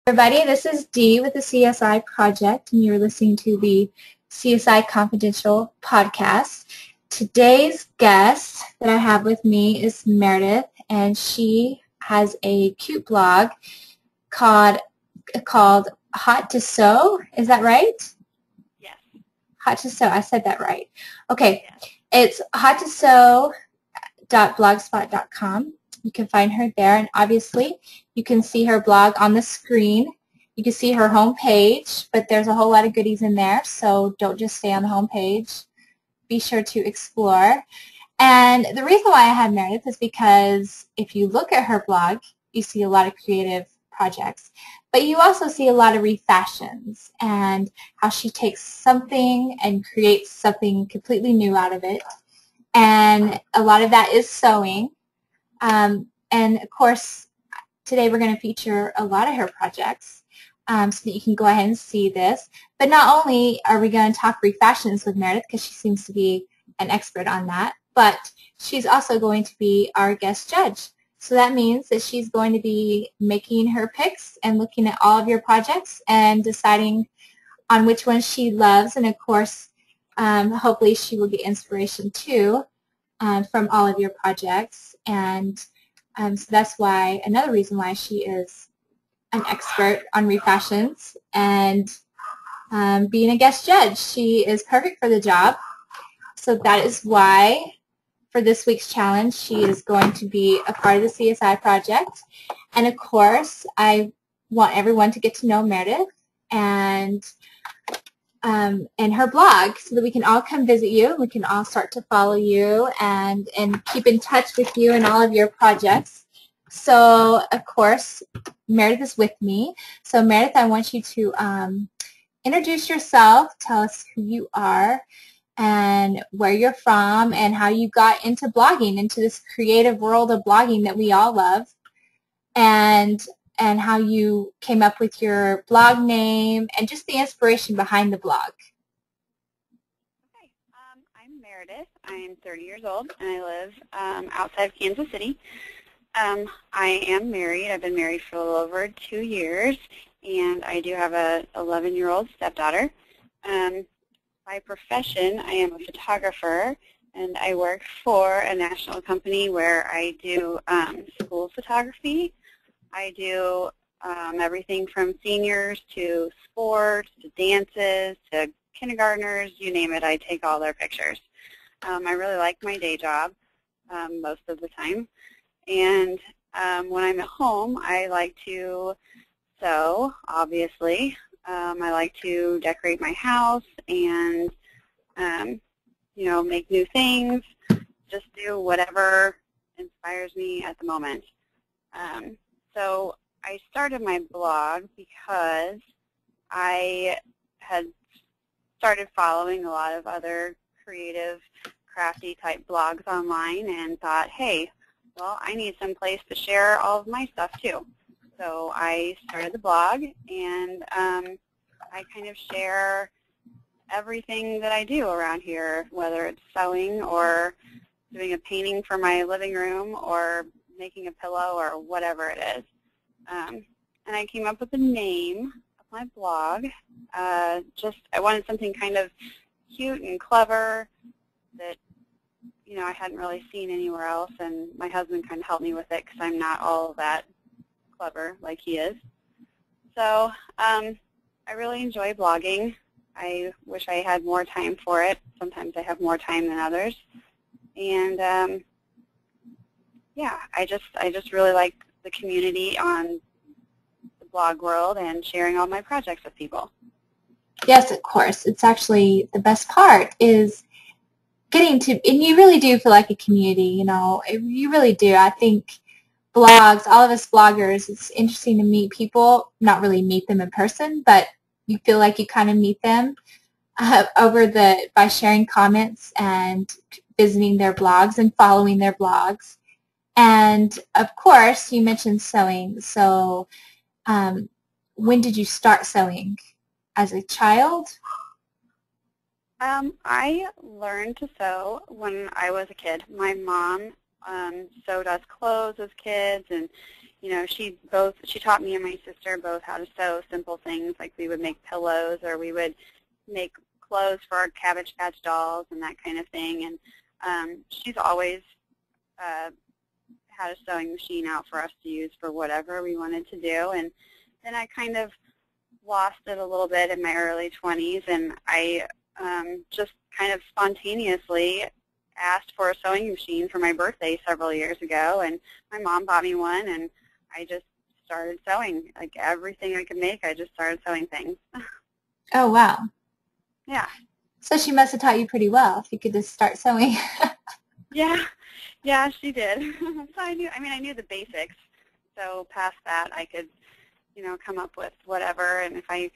Everybody, this is Dee with the CSI Project, and you're listening to the CSI Confidential podcast. Today's guest that I have with me is Meredith, and she has a cute blog called Haute To Sew. Is that right? Yes. Haute To Sew. I said that right. Okay. Yes. It's hauteToSew.blogspot.com. You can find her there, and obviously you can see her blog on the screen. You can see her home page, but there's a whole lot of goodies in there, so don't just stay on the home page. Be sure to explore. And the reason why I have Meredith is because if you look at her blog, you see a lot of creative projects, but you also see a lot of refashions and how she takes something and creates something completely new out of it. And a lot of that is sewing. And of course, today we're going to feature a lot of her projects so that you can go ahead and see this. But not only are we going to talk refashions with Meredith, because she seems to be an expert on that, but she's also going to be our guest judge. So that means that she's going to be making her picks and looking at all of your projects and deciding on which ones she loves. And of course, hopefully she will get inspiration too from all of your projects. And so that's why, another reason why she is an expert on refashions and being a guest judge. She is perfect for the job. So that is why for this week's challenge she is going to be a part of the CSI project. And of course I want everyone to get to know Meredith and her blog so that we can all come visit you. We can all start to follow you and keep in touch with you and all of your projects. So, of course, Meredith is with me. So, Meredith, I want you to introduce yourself, tell us who you are and where you're from and how you got into blogging, into this creative world of blogging that we all love, and how you came up with your blog name and just the inspiration behind the blog. Okay. I'm Meredith. I'm 30 years old, and I live outside of Kansas City. I am married. I've been married for a little over 2 years, and I do have a 11-year-old stepdaughter. By profession, I am a photographer, and I work for a national company where I do school photography. I do everything from seniors to sports to dances to kindergartners, you name it, I take all their pictures. I really like my day job most of the time. And when I'm at home, I like to sew, obviously. I like to decorate my house and, you know, make new things, just do whatever inspires me at the moment. So I started my blog because I had started following a lot of other creative, crafty type blogs online and thought, hey, well, I need some place to share all of my stuff too. So I started the blog, and I kind of share everything that I do around here, whether it's sewing or doing a painting for my living room or making a pillow or whatever it is. And I came up with the name of my blog. I wanted something kind of cute and clever that, you know, I hadn't really seen anywhere else, and my husband kind of helped me with it because I'm not all that clever like he is. So I really enjoy blogging. I wish I had more time for it. Sometimes I have more time than others. And yeah, I just really like the community on the blog world and sharing all my projects with people. Yes, of course. It's actually the best part is getting to, and you really do feel like a community, you know, you really do. I think blogs, all of us bloggers, it's interesting to meet people, not really meet them in person, but you feel like you kind of meet them by sharing comments and visiting their blogs and following their blogs. And of course, you mentioned sewing. So when did you start sewing? As a child? I learned to sew when I was a kid. My mom sewed us clothes as kids, and she taught me and my sister both how to sew simple things, like we would make pillows, or we would make clothes for our Cabbage Patch dolls and that kind of thing. And she's always had a sewing machine out for us to use for whatever we wanted to do. And then I kind of lost it a little bit in my early 20s, and I just kind of spontaneously asked for a sewing machine for my birthday several years ago, and my mom bought me one, and I just started sewing. Like everything I could make, I just started sewing things. Oh, wow. Yeah. So she must have taught you pretty well if you could just start sewing. Yeah, she did. So I knew the basics. So past that, I could, come up with whatever. And if I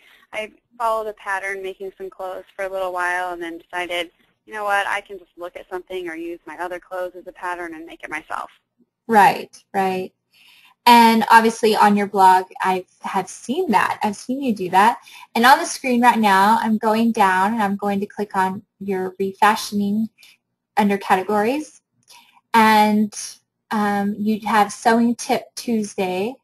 followed a pattern, making some clothes for a little while, and then decided, you know what, I can just look at something or use my other clothes as a pattern and make it myself. Right, right. And obviously on your blog, I have seen that. I've seen you do that. And on the screen right now, I'm going down and I'm going to click on your refashioning under categories. And you have Sewing Tip Tuesday,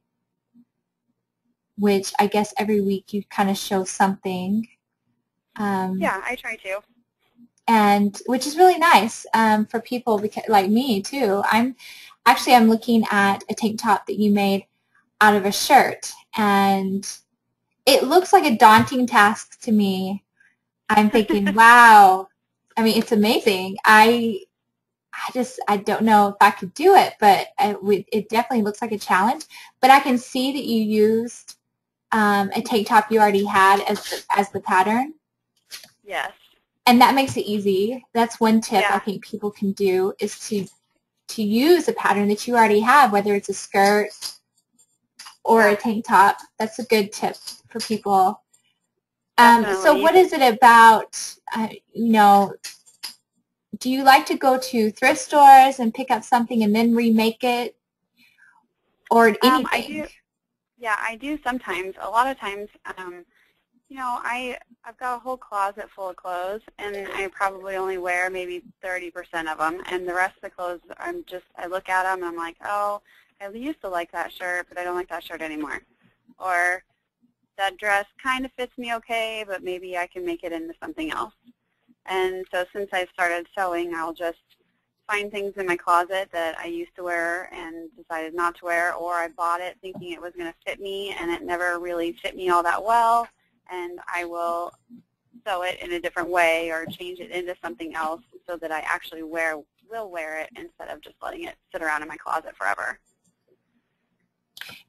which I guess every week you kind of show something. Yeah, I try to. And which is really nice for people like me too. I'm looking at a tank top that you made out of a shirt, and it looks like a daunting task to me. I'm thinking, wow. I mean, it's amazing. I don't know if I could do it, but it definitely looks like a challenge. But I can see that you used a tank top you already had as the pattern. Yes. And that makes it easy. That's one tip Yeah. I think people can do, is to use a pattern that you already have, whether it's a skirt or a tank top. That's a good tip for people. So what is it about, do you like to go to thrift stores and pick up something and then remake it, or anything? I do. Yeah, I do sometimes. A lot of times, I've got a whole closet full of clothes, and I probably only wear maybe 30% of them, and the rest of the clothes, I look at them and I'm like, oh, I used to like that shirt, but I don't like that shirt anymore. Or that dress kind of fits me okay, but maybe I can make it into something else. And so since I started sewing, I'll just find things in my closet that I used to wear and decided not to wear, or I bought it thinking it was going to fit me, and it never really fit me all that well, and I will sew it in a different way or change it into something else so that I actually will wear it instead of just letting it sit around in my closet forever.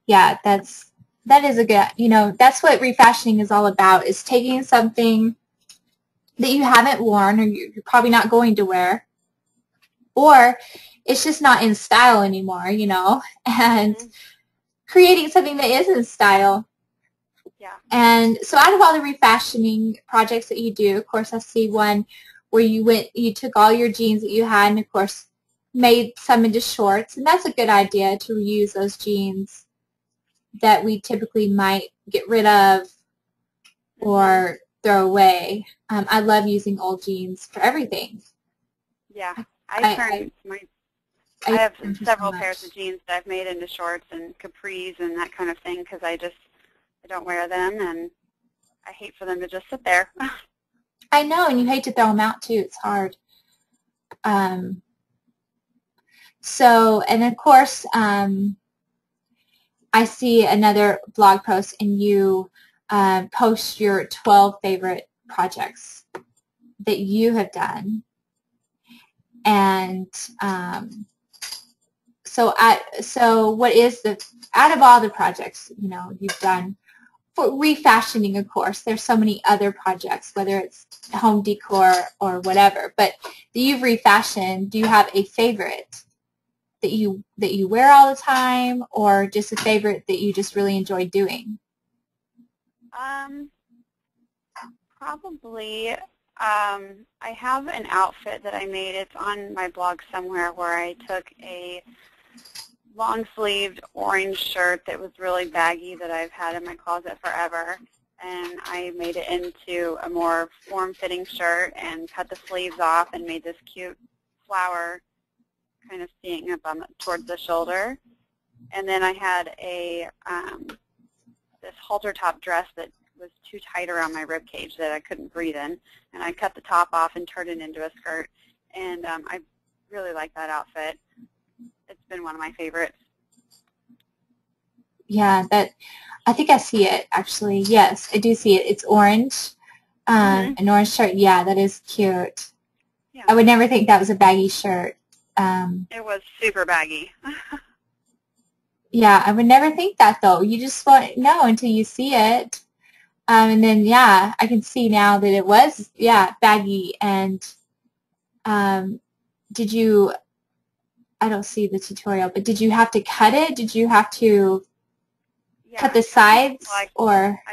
Yeah, that is a good, that's what refashioning is all about, is taking something that you haven't worn or you're probably not going to wear, or it's just not in style anymore, and creating something that is in style. Yeah. And so out of all the refashioning projects that you do, of course I see one where you took all your jeans that you had and of course made some into shorts, and that's a good idea, to reuse those jeans that we typically might get rid of or throw away. I love using old jeans for everything. Yeah, I have several pairs of jeans that I've made into shorts and capris and that kind of thing because I don't wear them, and I hate for them to just sit there. I know, and you hate to throw them out too. It's hard. So, and of course, I see another blog post, and you post your 12 favorite projects that you have done. And so what is out of all the projects you've done for refashioning? Of course, there's so many other projects, whether it's home decor or whatever, but that you've refashioned. Do you have a favorite that you wear all the time, or just a favorite that you just really enjoy doing? Probably. I have an outfit that I made. It's on my blog somewhere, where I took a long-sleeved orange shirt that was really baggy that I've had in my closet forever, and I made it into a more form-fitting shirt and cut the sleeves off and made this cute flower kind of seeing up on towards the shoulder. And then I had a this halter top dress that was too tight around my rib cage that I couldn't breathe in, and I cut the top off and turned it into a skirt. And I really like that outfit. It's been one of my favorites. Yeah, I think I see it actually. Yes, I do see it. It's orange, an orange shirt. Yeah, that is cute. Yeah. I would never think that was a baggy shirt. It was super baggy. Yeah, I would never think that though. You just won't know until you see it. And then, yeah, I can see now that it was, yeah, baggy. And did you, I don't see the tutorial, but did you have to cut it? Did you have to cut the sides? I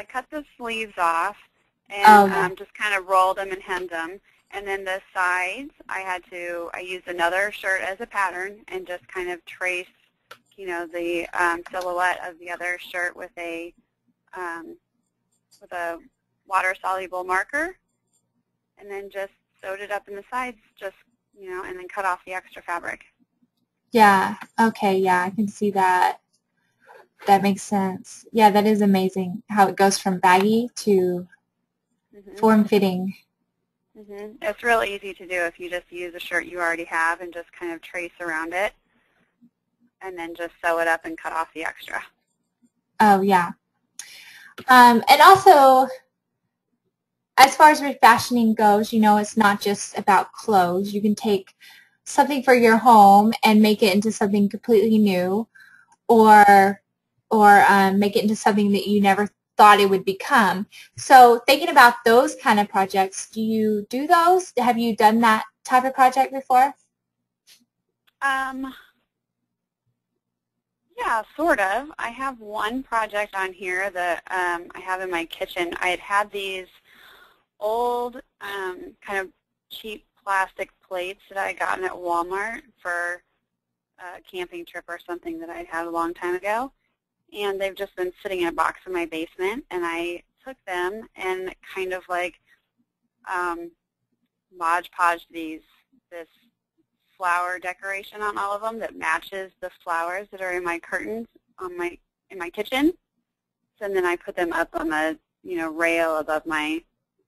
cut the sleeves off and just kind of rolled them and hemmed them. And then the sides, I used another shirt as a pattern and just kind of traced, you know, the silhouette of the other shirt with a water-soluble marker, and then just sewed it up in the sides, just, you know, and then cut off the extra fabric. Yeah, okay, yeah, I can see that. That makes sense. Yeah, that is amazing how it goes from baggy to form-fitting. It's real easy to do if you just use a shirt you already have and just kind of trace around it and then just sew it up and cut off the extra. Oh, yeah. And also, as far as refashioning goes, you know, it's not just about clothes. You can take something for your home and make it into something completely new, or make it into something that you never thought it would become. So thinking about those kind of projects, do you do those? Have you done that type of project before? Yeah, sort of. I have one project on here that I have in my kitchen. I had these old kind of cheap plastic plates that I gotten at Walmart for a camping trip or something that I had a long time ago. And they've just been sitting in a box in my basement, and I took them and kind of like Mod Podged this flower decoration on all of them that matches the flowers that are in my curtains in my kitchen. So then I put them up on the rail above my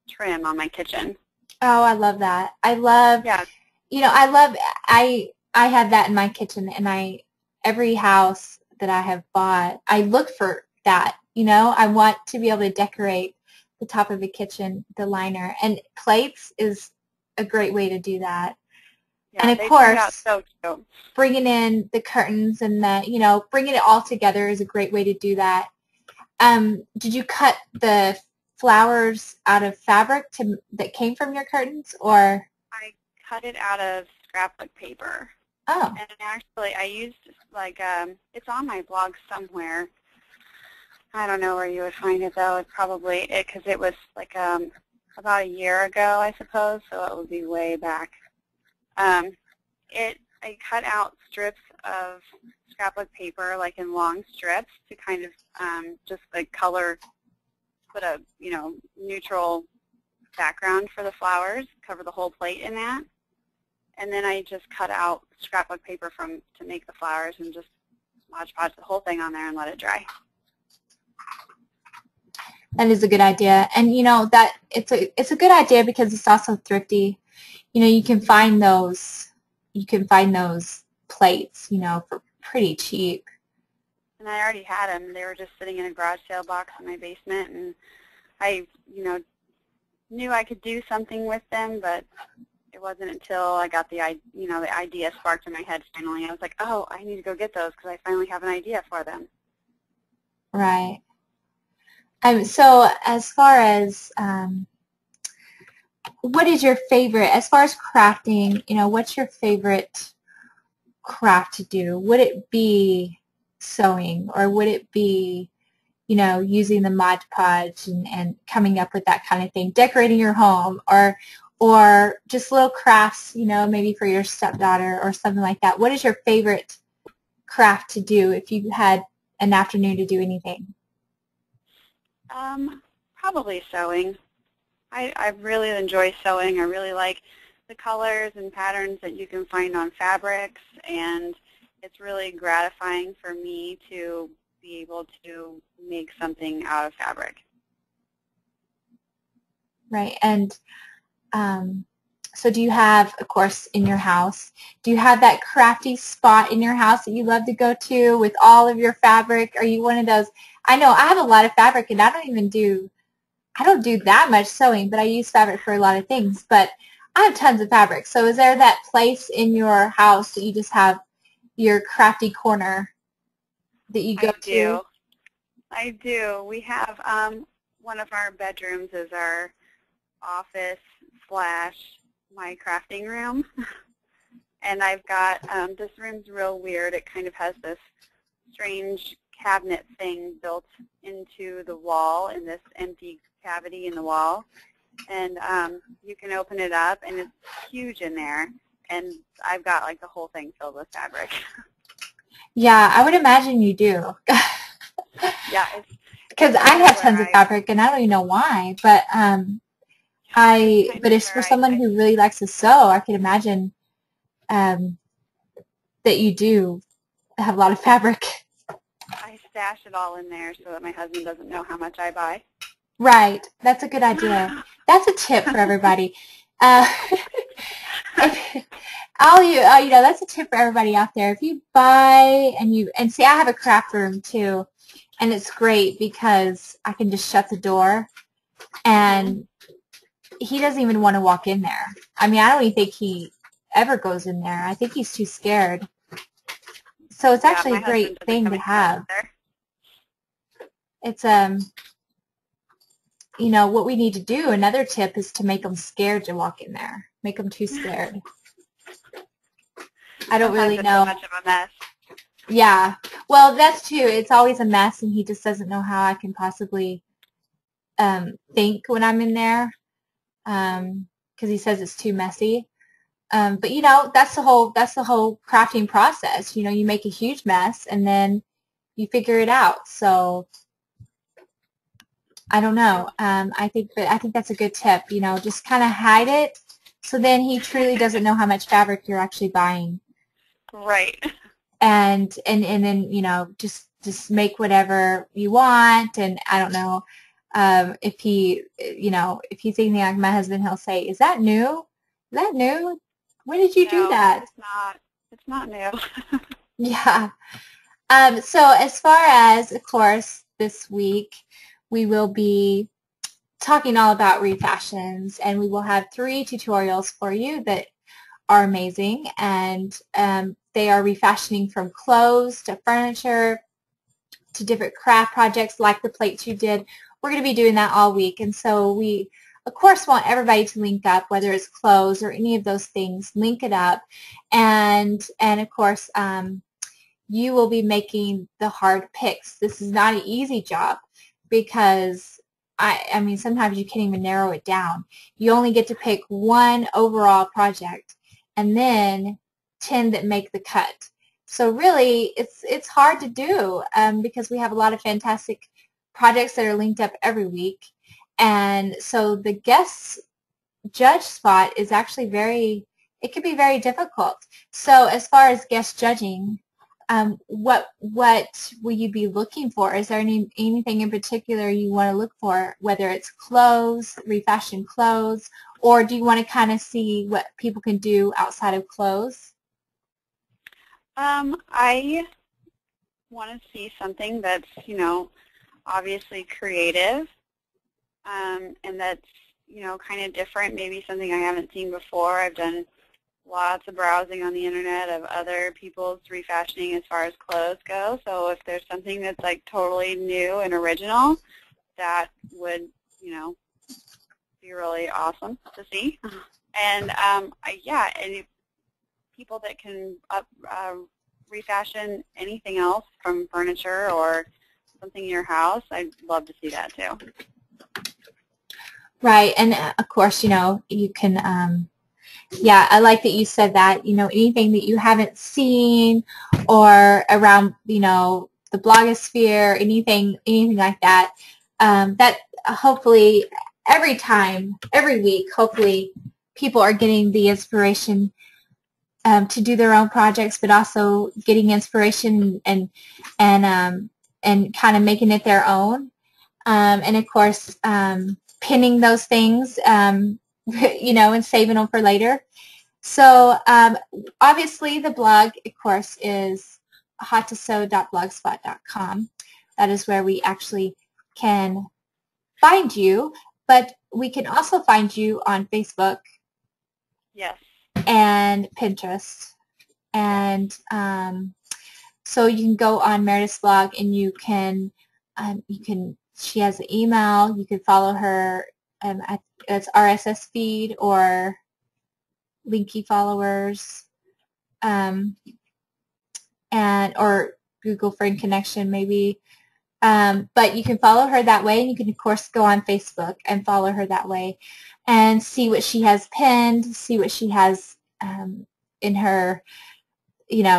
trim on my kitchen. Oh, I love that. I love, yeah. I have that in my kitchen, and every house that I have bought, I look for that, I want to be able to decorate the top of a kitchen, the liner, and plates is a great way to do that. Yeah, and of course, so cute. Bringing in the curtains and bringing it all together is a great way to do that. Did you cut the flowers out of fabric that came from your curtains, or? I cut it out of scrapbook paper. Oh. And actually, I used it's on my blog somewhere. I don't know where you would find it though. It's probably because it was like about a year ago, I suppose. So it would be way back. I cut out strips of scrapbook paper, like in long strips, to kind of just like put a neutral background for the flowers, cover the whole plate in that. And then I just cut out scrapbook paper to make the flowers and just Mod Podge the whole thing on there and let it dry. That is a good idea, and that it's a good idea because it's also thrifty. You can find those plates, for pretty cheap. And I already had them. They were just sitting in a garage sale box in my basement, and I, knew I could do something with them, but it wasn't until I got the idea sparked in my head finally. I was like, oh, I need to go get those because I finally have an idea for them. Right. So as far as what is your favorite, as far as crafting, what's your favorite craft to do? Would it be sewing, or would it be, using the Mod Podge and coming up with that kind of thing, decorating your home, or just little crafts, maybe for your stepdaughter or something like that? What is your favorite craft to do if you had an afternoon to do anything? Probably sewing. I really enjoy sewing. I really like the colors and patterns that you can find on fabrics, and it's really gratifying for me to be able to make something out of fabric. Right, and so do you have, of course, in your house, do you have that crafty spot in your house that you love to go to with all of your fabric? Are you one of those? I know I have a lot of fabric, and I don't do that much sewing, but I use fabric for a lot of things. But I have tons of fabric. So is there that place in your house that you just have your crafty corner that you go to? I do. We have one of our bedrooms is our office / my crafting room. And I've got, this room's real weird. It kind of has this strange cabinet thing built into the wall in this empty cavity in the wall. And you can open it up, and it's huge in there. And I've got like the whole thing filled with fabric. Yeah, I would imagine you do. Yeah, because I have tons of fabric, and I don't even know why. But but it's for someone who really likes to sew. I can imagine that you do have a lot of fabric. I stash it all in there so that my husband doesn't know how much I buy. Right. That's a good idea. That's a tip for everybody. That's a tip for everybody out there. If you buy and see, I have a craft room too, and it's great because I can just shut the door, and he doesn't even want to walk in there. I mean, I don't even think he ever goes in there. I think he's too scared. So it's actually a great thing to have. It's what we need to do. Another tip is to make them scared to walk in there. Make them too scared. I don't really know. Much of a mess. Yeah. Well, that's too. It's always a mess, and he just doesn't know how I can possibly think when I'm in there, because he says it's too messy. But that's the whole crafting process. You make a huge mess, and then you figure it out. So I don't know. I think that's a good tip. Just kind of hide it, so then he truly doesn't know how much fabric you're actually buying. Right. And then just make whatever you want. And I don't know if he's anything like my husband, he'll say, "Is that new? Is that new? When did you do that?" It's not new. Yeah. So as far as, of course, this week, we will be talking all about refashions, and we will have 3 tutorials for you that are amazing, and they are refashioning from clothes to furniture to different craft projects like the plates you did. We're going to be doing that all week, and so we, of course, want everybody to link up, whether it's clothes or any of those things. Link it up, and of course, you will be making the hard picks. This is not an easy job because I mean, sometimes you can't even narrow it down. You only get to pick one overall project, and then 10 that make the cut. So really, it's hard to do because we have a lot of fantastic projects that are linked up every week, and so the guest judge spot is actually it can be very difficult. So as far as guest judging, what will you be looking for? Is there anything in particular you want to look for, whether it's clothes, refashion clothes, or do you want to kind of see what people can do outside of clothes? I want to see something that's, obviously creative, and that's, kind of different, maybe something I haven't seen before. I've done lots of browsing on the internet of other people's refashioning as far as clothes go. So if there's something that's like totally new and original, that would, be really awesome to see. And and people that can refashion anything else from furniture or something in your house, I'd love to see that too. Right, and of course, you can. Yeah, I like that you said that, anything that you haven't seen or around, the blogosphere, anything like that, that hopefully every week, hopefully people are getting the inspiration to do their own projects, but also getting inspiration and kind of making it their own. And of course, pinning those things, and saving them for later. So obviously the blog, of course, is hautetosew.blogspot.com. That is where we actually can find you, but we can also find you on Facebook. Yes. And Pinterest. And so you can go on Meredith's blog and you can, she has an email, you can follow her, it's RSS feed or Linky followers, or Google Friend Connection maybe. But you can follow her that way, and you can, of course, go on Facebook and follow her that way and see what she has pinned, see what she has in her,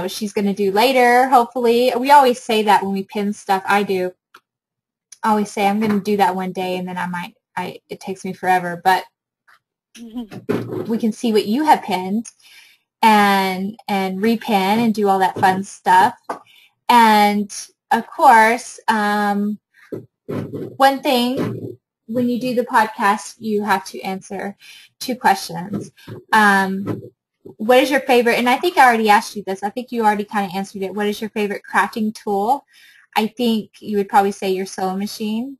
she's going to do later, hopefully. We always say that when we pin stuff. I do. I always say I'm going to do that one day, and then it takes me forever. But we can see what you have pinned and repin and do all that fun stuff. And of course, one thing, when you do the podcast, you have to answer 2 questions. What is your favorite, and I think I already asked you this, I think you already kind of answered it, what is your favorite crafting tool? I think you would probably say your sewing machine.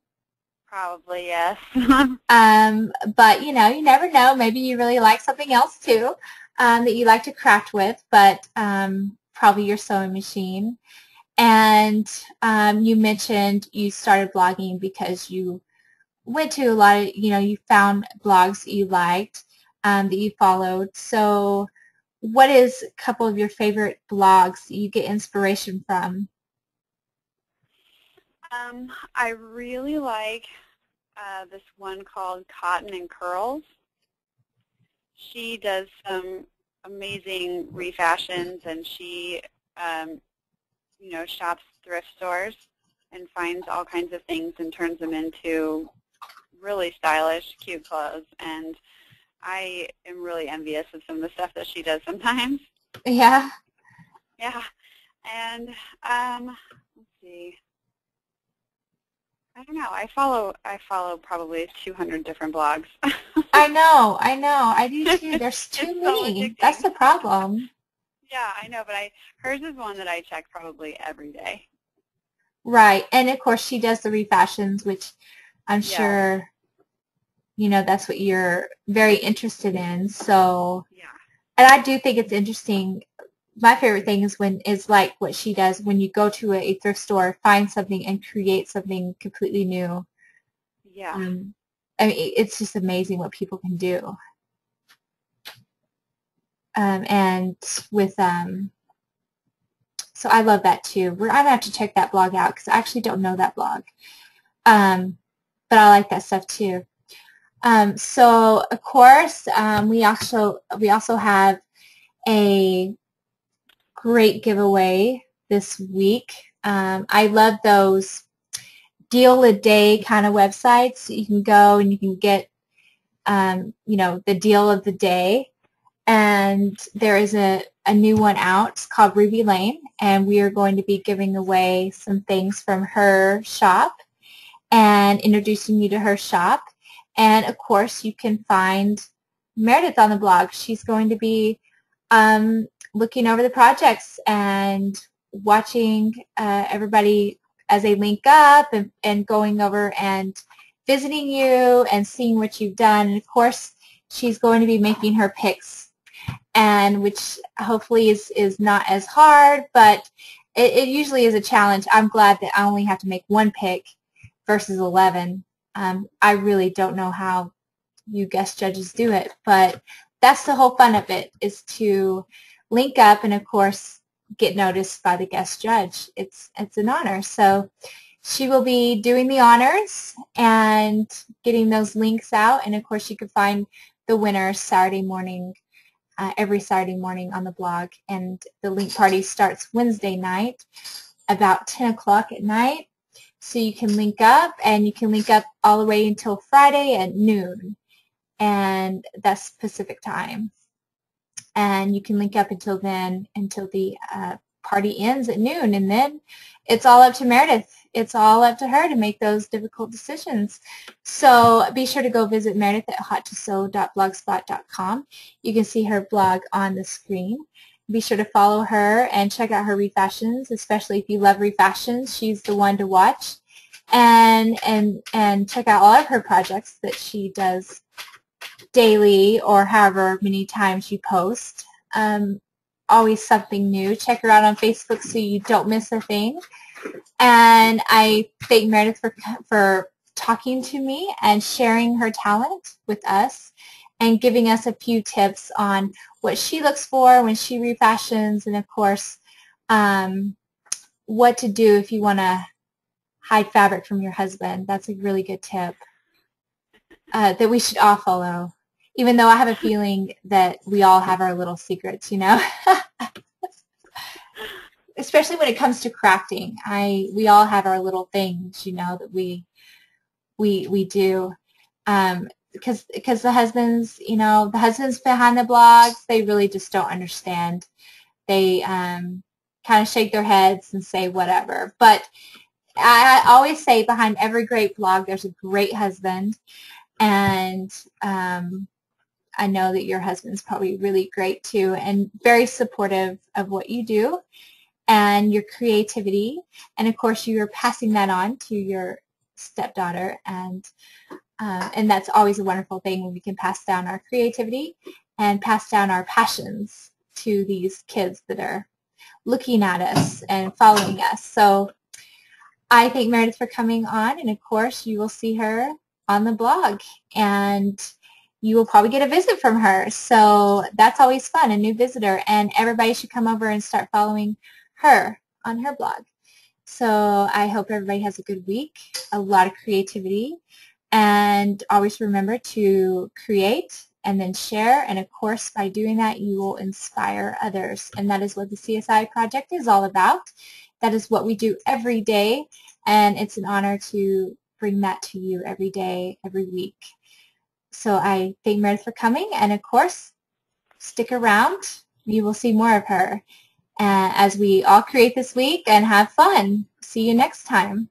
Probably, yes. But, you never know. Maybe you really like something else, too, that you like to craft with, but probably your sewing machine. And you mentioned you started blogging because you went to a lot of, you found blogs that you liked, that you followed. So what is a couple of your favorite blogs that you get inspiration from? I really like this one called Cotton and Curls. She does some amazing refashions, and she shops thrift stores and finds all kinds of things and turns them into really stylish, cute clothes. And I am really envious of some of the stuff that she does sometimes. Yeah. Yeah. And let's see. I don't know. I follow probably 200 different blogs. I know. I do too. There's too many. So that's the problem. Yeah, I know, but hers is one that I check probably every day. Right. And of course she does the refashions, which I'm sure that's what you're very interested in. So yeah. And I do think it's interesting. My favorite thing is like what she does when you go to a thrift store, find something, and create something completely new. Yeah. I mean, it's just amazing what people can do. And with so I love that too. I'm gonna have to check that blog out because I actually don't know that blog. But I like that stuff too. So of course, we also have a great giveaway this week. I love those deal a day kind of websites. You can go and you can get, the deal of the day. And there is a new one out. It's called Ruby Lane, and we are going to be giving away some things from her shop and introducing you to her shop. And of course, you can find Meredith on the blog. She's going to be looking over the projects and watching everybody as they link up and going over and visiting you and seeing what you've done. And of course, she's going to be making her picks, and which hopefully is not as hard, but it usually is a challenge. I'm glad that I only have to make 1 pick versus 11. I really don't know how you guest judges do it, but that's the whole fun of it, is to link up and, of course, get noticed by the guest judge. It's an honor. So she will be doing the honors and getting those links out, and of course you can find the winners Saturday morning, every Saturday morning on the blog, and the link party starts Wednesday night about 10 o'clock at night. So you can link up, and you can link up all the way until Friday at noon. and that's Pacific time. And you can link up until then, until the party ends at noon, and then it's all up to Meredith. It's all up to her to make those difficult decisions. So be sure to go visit Meredith at hautetosew.blogspot.com. You can see her blog on the screen. Be sure to follow her and check out her refashions, especially if you love refashions. She's the one to watch. And check out all of her projects that she does daily or however many times you post. Always something new. Check her out on Facebook so you don't miss a thing. And I thank Meredith for talking to me and sharing her talent with us and giving us a few tips on what she looks for when she refashions, and of course what to do if you want to hide fabric from your husband. That's a really good tip that we should all follow, even though I have a feeling that we all have our little secrets, you know. Especially when it comes to crafting. We all have our little things, you know, that we do. Because the husbands, you know, the husbands behind the blogs, they really just don't understand. They kind of shake their heads and say whatever. But I always say behind every great blog, there's a great husband. And I know that your husband's probably really great too, and very supportive of what you do and your creativity. And of course, you are passing that on to your stepdaughter, and that's always a wonderful thing when we can pass down our creativity and pass down our passions to these kids that are looking at us and following us. So I thank Meredith for coming on, and of course, you will see her on the blog, and you will probably get a visit from her. So that's always fun, a new visitor, and everybody should come over and start following her on her blog. So I hope everybody has a good week, a lot of creativity, and always remember to create and then share, and of course by doing that you will inspire others, and that is what the CSI Project is all about. That is what we do every day, and it's an honor to bring that to you every day, every week. So I thank Meredith for coming, and of course, stick around. You will see more of her as we all create this week and have fun. See you next time.